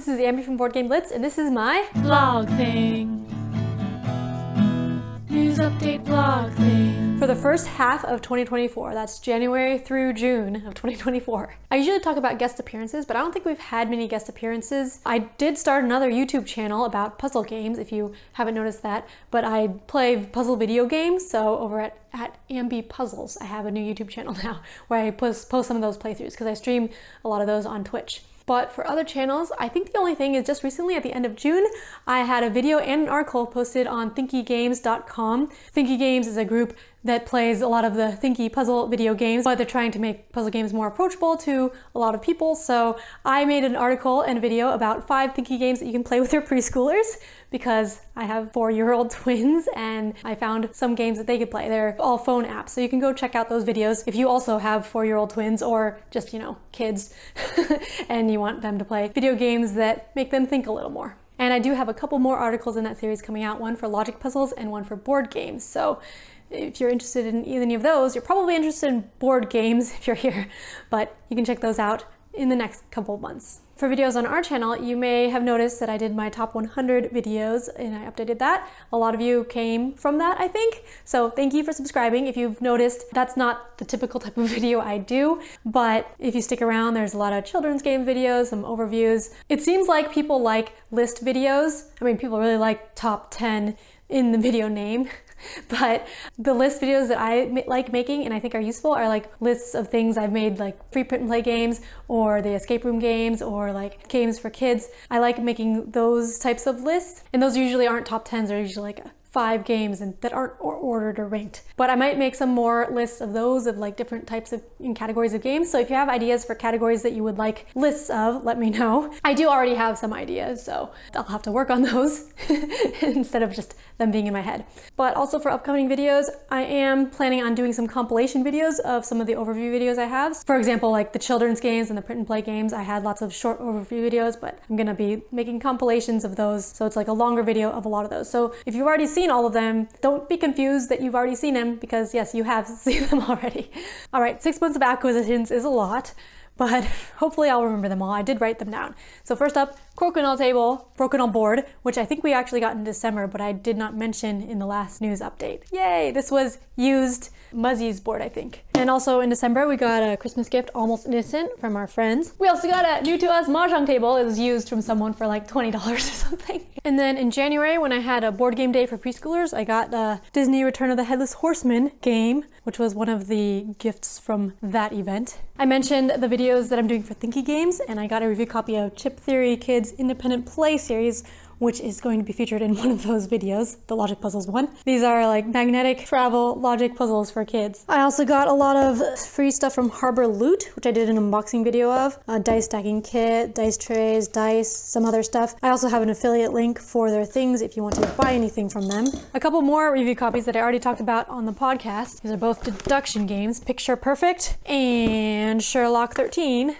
this is Ambie from Board Game Blitz, and this is my vlog thing. News update vlog thing. For the first half of 2024, that's January through June of 2024. I usually talk about guest appearances, but I don't think we've had many guest appearances. I did start another YouTube channel about puzzle games, if you haven't noticed that, but I play puzzle video games, so over at Ambie Puzzles, I have a new YouTube channel now where I post some of those playthroughs because I stream a lot of those on Twitch. But for other channels, I think the only thing is just recently at the end of June, I had a video and an article posted on thinkygames.com. Thinky Games is a group that plays a lot of the Thinky puzzle video games, but they're trying to make puzzle games more approachable to a lot of people. So I made an article and a video about 5 Thinky games that you can play with your preschoolers because I have 4-year-old twins and I found some games that they could play. They're all phone apps, so you can go check out those videos if you also have 4-year-old twins or just, kids and you want them to play video games that make them think a little more. And I do have a couple more articles in that series coming out, one for logic puzzles and one for board games. So if you're interested in any of those, you're probably interested in board games if you're here, but you can check those out in the next couple of months. For videos on our channel, you may have noticed that I did my top 100 videos and I updated that. A lot of you came from that, I think. So thank you for subscribing. If you've noticed, that's not the typical type of video I do, but if you stick around, there's a lot of children's game videos, some overviews. It seems like people like list videos. I mean, people really like top 10 in the video name. But the list videos that I like making and I think are useful are like lists of things I've made, like free print and play games or the escape room games or like games for kids. I like making those types of lists, and those usually aren't top 10s, they're usually like 5 games and that aren't ordered or ranked. But I might make some more lists of those of like different types of categories of games. So if you have ideas for categories that you would like lists of, let me know. I do already have some ideas, so I'll have to work on those instead of just them being in my head. But also for upcoming videos, I am planning on doing some compilation videos of some of the overview videos I have. For example, like the children's games and the print and play games, I had lots of short overview videos, but I'm gonna be making compilations of those. So it's like a longer video of a lot of those. So if you've already seen all of them, don't be confused that you've already seen them, because yes, you have seen them already. All right, 6 months of acquisitions is a lot, but hopefully I'll remember them all. I did write them down. So first up, Crokinole table, Crokinole board, which I think we actually got in December, but I did not mention in the last news update. Yay, this was used Muzzy's board, I think. And also in December, we got a Christmas gift, Almost Innocent, from our friends. We also got a new to us Mahjong table. It was used from someone for like $20 or something. And then in January, when I had a board game day for preschoolers, I got the Disney Return of the Headless Horseman game, which was one of the gifts from that event. I mentioned the videos that I'm doing for Thinky Games, and I got a review copy of Chip Theory Kids Independent Play Series, which is going to be featured in one of those videos, the logic puzzles one. These are like magnetic travel logic puzzles for kids. I also got a lot of free stuff from Harbor Loot, which I did an unboxing video of. A dice stacking kit, dice trays, dice, some other stuff. I also have an affiliate link for their things if you want to buy anything from them. A couple more review copies that I already talked about on the podcast. These are both deduction games, Picture Perfect and Sherlock 13.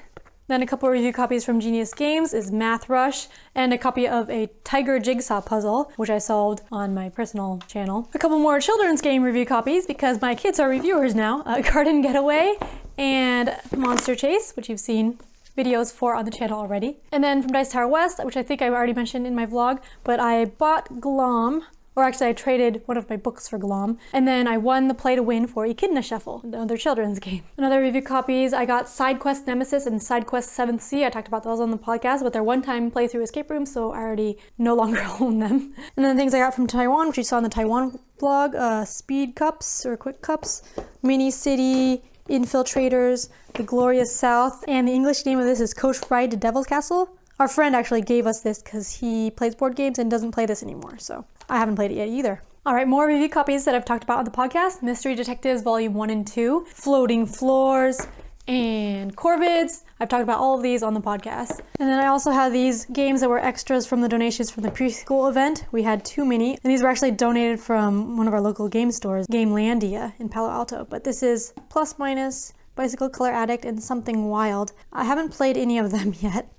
Then a couple of review copies from Genius Games is Math Rush, and a copy of a Tiger Jigsaw puzzle, which I solved on my personal channel. A couple more children's game review copies because my kids are reviewers now. Garden Getaway and Monster Chase, which you've seen videos for on the channel already. And then from Dice Tower West, which I think I already mentioned in my vlog, but I bought Glom. Or actually, I traded one of my books for Glom. And then I won the play to win for Echidna Shuffle, another children's game. Another review copies, I got Side Quest Nemesis and Side Quest 7th Sea. I talked about those on the podcast, but they're one-time playthrough escape rooms, so I already no longer own them. And then things I got from Taiwan, which you saw in the Taiwan vlog, Speed Cups or Quick Cups, Mini City, Infiltrators, The Glorious South, and the English name of this is Coach Ride to Devil's Castle. Our friend actually gave us this because he plays board games and doesn't play this anymore, so I haven't played it yet either. All right, more review copies that I've talked about on the podcast. Mystery Detectives Volume 1 and 2, Floating Floors, and Corvids. I've talked about all of these on the podcast. And then I also have these games that were extras from the donations from the preschool event. We had too many, and these were actually donated from one of our local game stores, Gamelandia in Palo Alto. But this is Plus Minus, Bicycle Color Addict, and Something Wild. I haven't played any of them yet.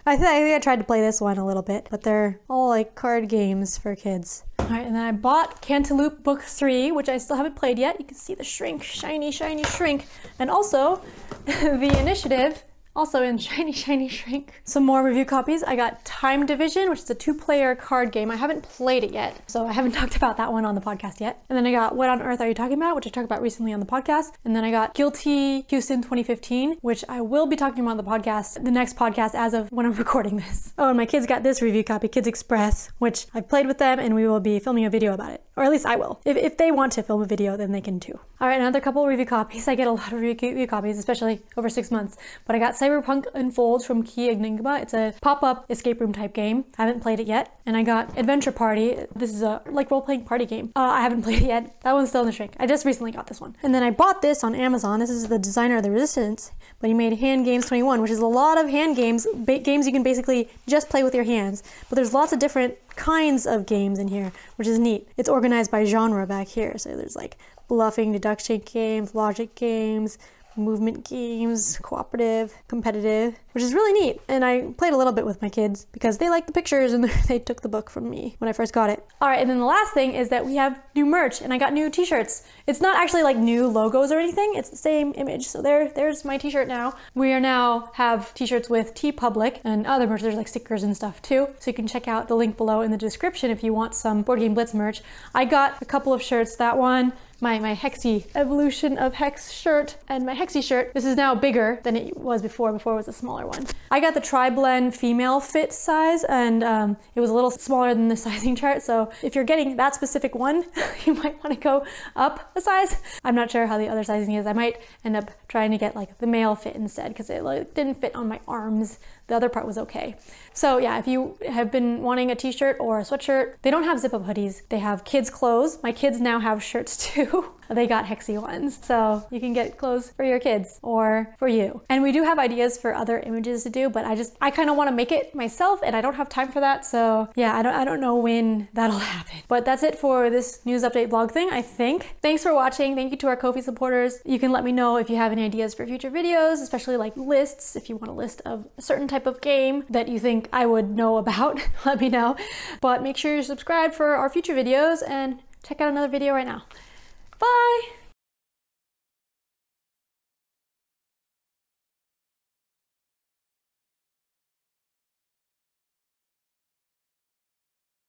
I think I tried to play this one a little bit, but they're all like card games for kids. All right, and then I bought Cantaloupe Book 3, which I still haven't played yet. You can see the shrink, shiny, shiny shrink. And also, the Initiative also in Shiny Shiny Shrink. Some more review copies. I got Time Division, which is a 2-player card game. I haven't played it yet, so I haven't talked about that one on the podcast yet. And then I got What on Earth Are You Talking About, which I talked about recently on the podcast. And then I got Guilty Houston 2015, which I will be talking about on the podcast, the next podcast as of when I'm recording this. Oh, and my kids got this review copy, Kids Express, which I've played with them and we will be filming a video about it. Or at least I will. If they want to film a video, then they can too. All right, another couple review copies. I get a lot of review copies, especially over 6 months. But I got Cyberpunk Unfolds from Key Enigma. It's a pop-up escape room type game. I haven't played it yet. And I got Adventure Party. This is a like role-playing party game. I haven't played it yet. That one's still in the shrink. I just recently got this one. And then I bought this on Amazon. This is the designer of the Resistance, but he made Hand Games 21, which is a lot of hand games, games you can basically just play with your hands. But there's lots of different kinds of games in here, which is neat. It's organized by genre back here. So there's like bluffing, deduction games, logic games, movement games, cooperative, competitive, which is really neat. And I played a little bit with my kids because they liked the pictures and they took the book from me when I first got it. All right, and then the last thing is that we have new merch and I got new t-shirts. It's not actually like new logos or anything. It's the same image. So there's my t-shirt now. We are now have t-shirts with TeePublic and other merch. There's like stickers and stuff too. So you can check out the link below in the description if you want some Board Game Blitz merch. I got a couple of shirts. That one, my Hexy Evolution of Hex shirt, and my Hexy shirt. This is now bigger than it was before. Before it was a smaller one. I got the Tri-Blend female fit size, and it was a little smaller than the sizing chart. So if you're getting that specific one, you might want to go up a size. I'm not sure how the other sizing is. I might end up trying to get like the male fit instead because it didn't fit on my arms. The other part was okay. So yeah, if you have been wanting a t-shirt or a sweatshirt, they don't have zip-up hoodies. They have kids' clothes. My kids now have shirts too. They got Hexy ones. So you can get clothes for your kids or for you. And we do have ideas for other images to do, but I kind of want to make it myself and I don't have time for that. So yeah, I don't know when that'll happen. But that's it for this news update vlog thing, I think. Thanks for watching. Thank you to our Ko-fi supporters. You can let me know if you have any ideas for future videos, especially like lists. If you want a list of a certain type of game that you think I would know about, let me know. But make sure you're subscribed for our future videos and check out another video right now. Bye!